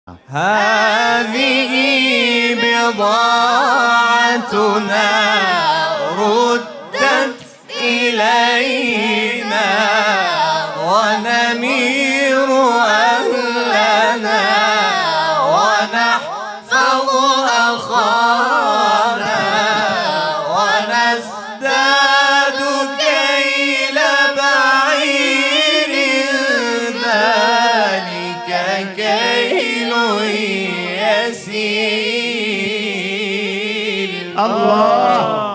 هذه بضاعتنا ردت إلينا ونمير أهلنا ونحفظ أخانا ونزداد كيل بعير ذلك كيل يسير. الله